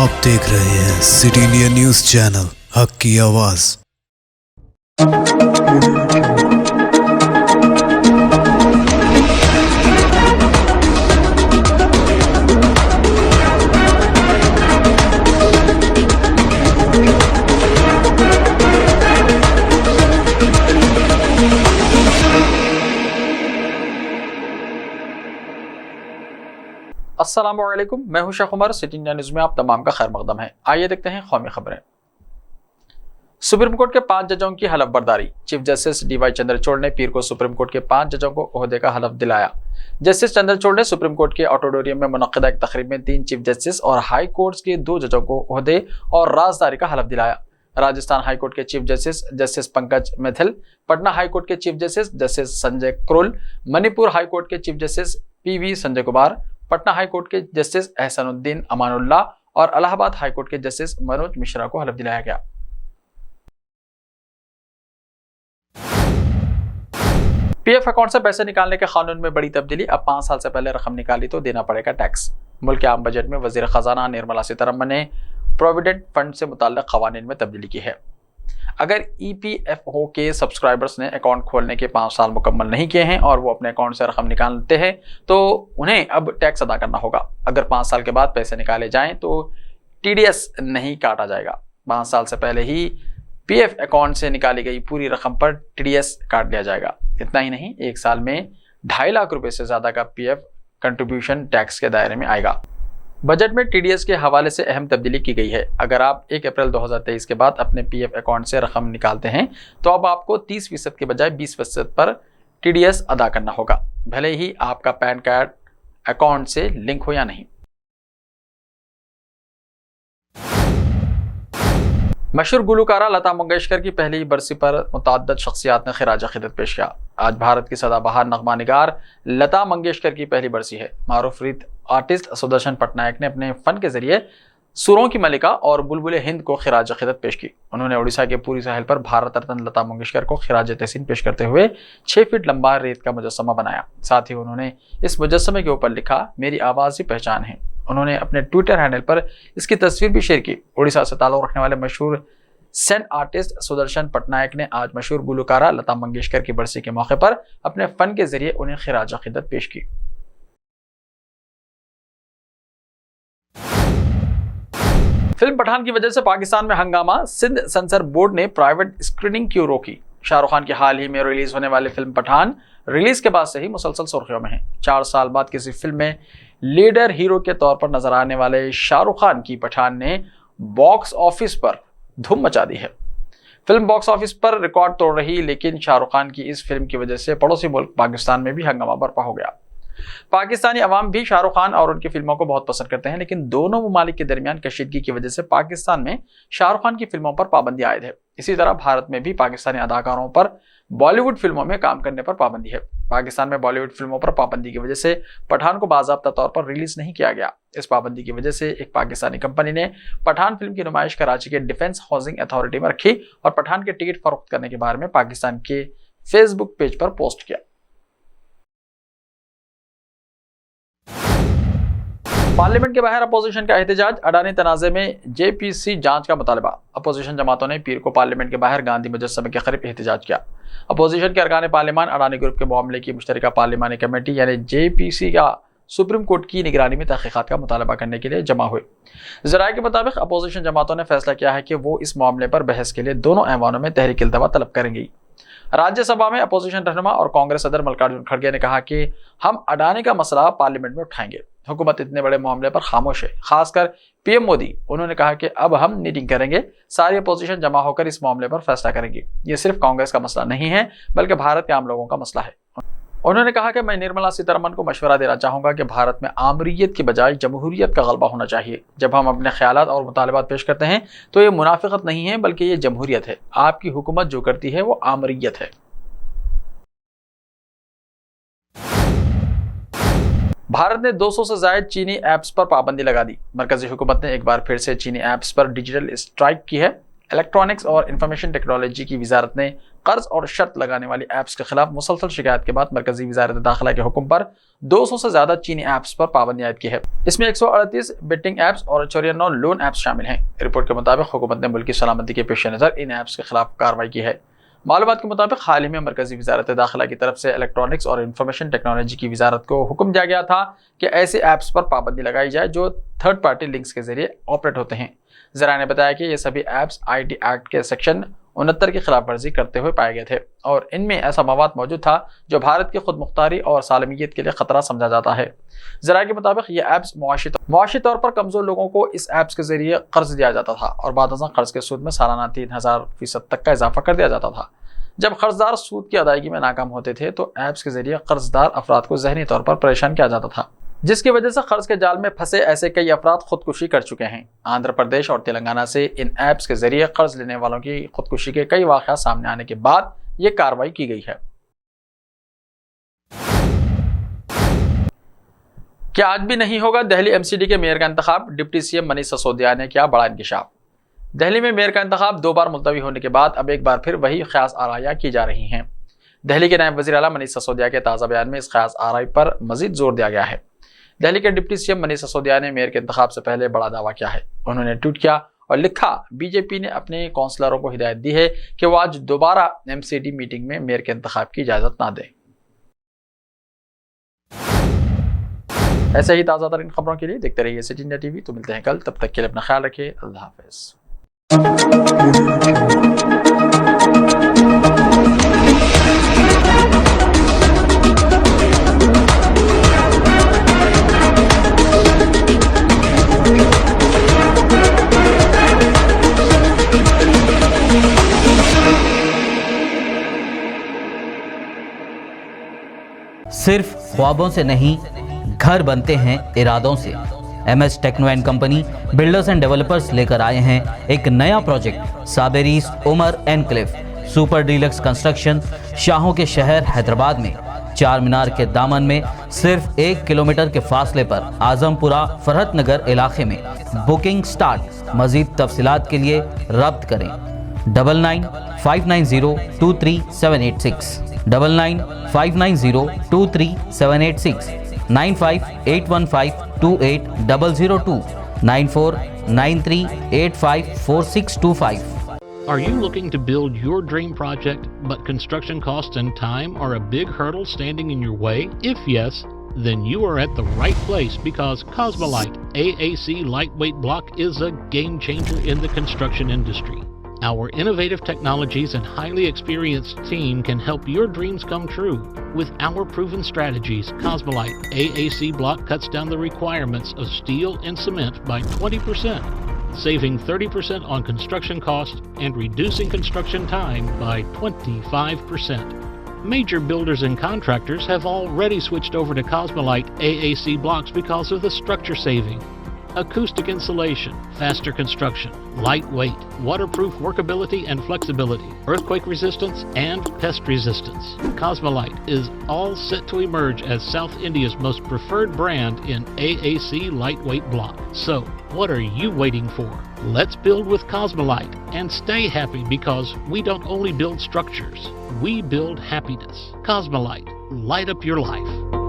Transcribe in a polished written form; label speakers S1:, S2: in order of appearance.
S1: आप देख रहे हैं सिटी इंडिया न्यूज चैनल, हक की आवाज।
S2: अस्सलामुअलैकुम, मैं हूं Sheikh Umar. City India news में आप तमाम का खैर मकदम है। आइए देखते हैं कौमी खबरें। सुप्रीम कोर्ट के 5 जजों की हलफ बर्दारी। चीफ जस्टिस डीवाई चंद्रचूड़ ने पीर को सुप्रीम कोर्ट के 5 जजों को ओहदे का हलफ दिलाया। जस्टिस चंद्रचूड़ ने सुप्रीम कोर्ट के ऑडिटोरियम में मुनक्किदा एक तकरीब में 3 चीफ जस्टिस और हाई कोर्ट के 2 जजों को ओहदे और राजदारी का हलफ दिलाया। राजस्थान हाई कोर्ट के chief justice justice Pankaj Mithal, Patna high court के chief justice justice Sanjay Karol, Manipur high court के chief justice PV Sanjay Kumar, Patna high court के जस्टिस एहसानुद्दीन अमानुल्लाह और इलाहाबाद हाई कोर्ट के जस्टिस मनोज मिश्रा को हलफ दिलाया गया। पीएफ अकाउंट से पैसे निकालने के कानून में बड़ी तब्दीली। अब 5 साल से पहले रकम निकाली तो देना पड़ेगा टैक्स। मुल्क के आम बजट में वजीर खजाना निर्मला सीतारमण ने प्रोविडेंट फंड से मुताल्लिक कवानीन में तब्दीली की है। अगर ईपीएफओ के सब्सक्राइबर्स ने अकाउंट खोलने के 5 साल मुकम्मल नहीं किए हैं और वो अपने अकाउंट से रकम निकालते हैं तो उन्हें अब टैक्स अदा करना होगा। अगर 5 साल के बाद पैसे निकाले जाएं तो टीडीएस नहीं काटा जाएगा। 5 साल से पहले ही पीएफ अकाउंट से निकाली गई पूरी रकम पर टीडीएस काट लिया जाएगा। इतना ही नहीं, 1 साल में 2.5 लाख रुपए से ज्यादा का पीएफ कंट्रीब्यूशन टैक्स के दायरे में आएगा। बजट में टीडीएस के हवाले से अहम तब्दीली की गई है। अगर आप 1 अप्रैल 2023 के बाद अपने पीएफ अकाउंट से रकम निकालते हैं तो अब आपको 30% के बजाय 20% पर टीडीएस अदा करना होगा, भले ही आपका पैन कार्ड अकाउंट से लिंक हो या नहीं। मशहूर गुलकारा लता मंगेशकर की पहली बरसी पर मुतअद्दिद शख्सियात ने खिराज अक़ीदत पेश किया। आज भारत की सदाबहार नगमा निगार लता मंगेशकर की पहली बरसी है। मारूफ रीत आर्टिस्ट सुदर्शन पटनायक ने अपने फन के जरिए सुरों की मलिका और बुलबुल हिंद को खिराज अक़ीदत पेश की। उन्होंने उड़ीसा के पूरी साहिल पर भारत रत्न लता मंगेशकर को खिराज तहसीन पेश करते हुए 6 फीट लंबा रेत का मुजस्समा बनाया। साथ ही उन्होंने इस मुजस्समे के ऊपर लिखा, मेरी आवाज़ ही पहचान है। उन्होंने अपने ट्विटर हैंडल पर इसकी तस्वीर भी शेयर की। उड़ीसा से ताल्लुक़ रखने वाले मशहूर सेंट आर्टिस्ट सुदर्शन पटनायक ने आज मशहूर गुलकारा लता मंगेशकर की बरसी के मौके पर अपने फन के जरिए उन्हें खिराज अक़ीदत पेश की। फिल्म पठान की वजह से पाकिस्तान में हंगामा। सिंध सेंसर बोर्ड ने प्राइवेट स्क्रीनिंग क्यों रोकी। शाहरुख खान की हाल ही में रिलीज होने वाली फिल्म पठान रिलीज के बाद से ही मुसलसल सुर्खियों में है। 4 साल बाद किसी फिल्म में लीडर हीरो के तौर पर नजर आने वाले शाहरुख खान की पठान ने बॉक्स ऑफिस पर धूम मचा दी है। फिल्म बॉक्स ऑफिस पर रिकॉर्ड तोड़ रही, लेकिन शाहरुख खान की इस फिल्म की वजह से पड़ोसी मुल्क पाकिस्तान में भी हंगामा बर्पा हो गया। पाकिस्तानी अवाम भी शाहरुख खान और उनकी फिल्मों को बहुत पसंद करते हैं, लेकिन दोनों ममालिक के दरमियान कशीदगी की वजह से पाकिस्तान में शाहरुख खान की फिल्मों पर पाबंदी आयद है। इसी तरह भारत में भी पाकिस्तानी अदाकारों पर बॉलीवुड फिल्मों में काम करने पर पाबंदी है। पाकिस्तान में बॉलीवुड फिल्मों पर पाबंदी की वजह से पठान को बाज़ाब्ता तौर पर रिलीज नहीं किया गया। इस पाबंदी की वजह से एक पाकिस्तानी कंपनी ने पठान फिल्म की नुमाइश कराची के डिफेंस हाउसिंग अथॉरिटी में रखी और पठान के टिकट फरोख्त करने के बारे में पाकिस्तान के फेसबुक पेज पर पोस्ट किया। पार्लियामेंट के बाहर अपोजिशन का एहतजाज। अडानी तनाज़े में जेपीसी जांच का मुतालबा। अपोजिशन जमातों ने पीर को पार्लियामेंट के बाहर गांधी मुजस्समे के करीब एहतजाज किया। अपोजिशन के अरकान पार्लियामान अडानी ग्रुप के मामले की मुश्तरका पार्लियामानी कमेटी यानी जेपीसी का सुप्रीम कोर्ट की निगरानी में तहकीकात का मुतालबा करने के लिए जमा हुए। ज़राए के मुताबिक अपोजिशन जमातों ने फैसला किया है कि वो इस मामले पर बहस के लिए दोनों ऐवानों में तहरीक इल्तवा तलब करेंगी। राज्यसभा में अपोजिशन रहनुमा और कांग्रेस सदर मल्लिकार्जुन खड़गे ने कहा कि हम अडानी का मसला पार्लियामेंट में उठाएंगे। हुकूमत इतने बड़े मामले पर खामोश है, खासकर पीएम मोदी। उन्होंने कहा कि अब हम मीटिंग करेंगे, सारी अपोजिशन जमा होकर इस मामले पर फैसला करेंगी। ये सिर्फ कांग्रेस का मसला नहीं है बल्कि भारत के आम लोगों का मसला है। उन्होंने कहा कि मैं निर्मला सीतारमण को मशवरा देना चाहूंगा कि भारत में आमरीयत की बजाय जमहूरियत का गलबा होना चाहिए। जब हम अपने ख्यालात और मुतालबात पेश करते हैं तो ये मुनाफिकत नहीं है बल्कि ये जमहूरियत है। आपकी हुकूमत जो करती है वो आमरीयत है। भारत ने 200 से ज्यादा चीनी ऐप्स पर पाबंदी लगा दी। मरकजी हुकूमत ने एक बार फिर से चीनी ऐप्स पर डिजिटल स्ट्राइक की है। इलेक्ट्रॉनिक्स और इंफॉर्मेशन टेक्नोलॉजी की वजारत ने कर्ज और शर्त लगाने वाली ऐप्स के खिलाफ मुसलसल शिकायत के बाद मरकजी वजारत दाखिला के हुक्म पर 200 से ज्यादा चीनी ऐप्स पर पाबंदी आयद की है। इसमें 138 बेटिंग ऐप्स और 94 लोन ऐप्स शामिल हैं। रिपोर्ट के मुताबिक हुकूमत ने मुल्क की सलामती के पेश नज़र इन ऐप्स के खिलाफ कार्रवाई की है। मालूमात के मुताबिक हाल ही में मरकजी वजारत दाखिला की तरफ से इलेक्ट्रॉनिक्स और इंफॉर्मेशन टेक्नोलॉजी की वजारत को हुक्म दिया गया था कि ऐसे ऐप्स पर पाबंदी लगाई जाए जो थर्ड पार्टी लिंक्स के जरिए ऑपरेट होते हैं। जरा ने बताया कि ये सभी ऐप्स IT एक्ट के सेक्शन 69 की खिलाफ वर्जी करते हुए पाए गए थे और इनमें ऐसा मवाद मौजूद था जो भारत की खुद मुख्तारी और सालमियत के लिए खतरा समझा जाता है। जरा के मुताबिक ये ऐप्स मुआशी तौर पर कमजोर लोगों को इस ऐप्स के जरिए कर्ज दिया जाता था और बाद कर्ज के सूद में सालाना 3000% तक का इजाफा कर दिया जाता था। जब कर्जदार सूद की अदायगी में नाकाम होते थे तो ऐप्स के जरिए कर्जदार अफराद को जहनी तौर पर परेशान किया जाता था, जिसकी वजह से कर्ज के जाल में फंसे ऐसे कई अफराद खुदकुशी कर चुके हैं। आंध्र प्रदेश और तेलंगाना से इन ऐप्स के जरिए कर्ज लेने वालों की खुदकुशी के कई वाक़यात सामने आने के बाद ये कार्रवाई की गई है। क्या आज भी नहीं होगा दिल्ली MCD के मेयर का इंतखाब? डिप्टी CM मनीष सिसोदिया ने किया बड़ा इंकशाफ। दिल्ली में मेयर का इंतखाब 2 बार मुलतवी होने के बाद अब एक बार फिर वही ख्यास आराइयां की जा रही हैं। दिल्ली के नायब वज़ीर आला मनीष सिसोदिया के ताज़ा बयान में इस ख्यास आराई पर मजीद जोर दिया गया है। दिल्ली के डिप्टी CM मनीष सिसोदिया ने मेयर के इंतखाब से पहले बड़ा दावा किया है। उन्होंने ट्वीट किया और लिखा, बीजेपी ने अपने काउंसलरों को हिदायत दी है कि वो आज दोबारा MCD मीटिंग में मेयर के इंतखाब की इजाजत ना दें। ऐसे ही ताज़ा तरीन खबरों के लिए देखते रहिए सिटी इंडिया TV। तो मिलते हैं कल, तब तक के लिए अपना ख्याल रखिए। अल्लाह हाफ़िज़।
S3: सिर्फ ख्वाबों से नहीं, घर बनते हैं इरादों से। MS techno and company builders and developers लेकर आए हैं एक नया प्रोजेक्ट, साबेरीज Umar enclave super deluxe construction. शाहों के शहर हैदराबाद में चार मीनार के दामन में सिर्फ 1 किलोमीटर के फासले पर आजमपुरा फरहत नगर इलाके में। Booking start. मजीद तफसीलात के लिए रब्त करें 9959023786 9959023786 9581528002 9493854625।
S4: Are you looking to build your dream project, but construction costs and time are a big hurdle standing in your way? If yes, then you are at the right place, because Cosmolite AAC lightweight block is a game changer in the construction industry. Our innovative technologies and highly experienced team can help your dreams come true. With our proven strategies, Cosmolite AAC block cuts down the requirements of steel and cement by 20%, saving 30% on construction costs and reducing construction time by 25%. Major builders and contractors have already switched over to Cosmolite AAC blocks because of the structure saving. Acoustic insulation, faster construction, lightweight, waterproof workability and flexibility, earthquake resistance, and pest resistance. Cosmolite is all set to emerge as South India's most preferred brand in AAC lightweight block. So, what are you waiting for? Let's build with Cosmolite and stay happy, because we don't only build structures, we build happiness. Cosmolite, light up your life.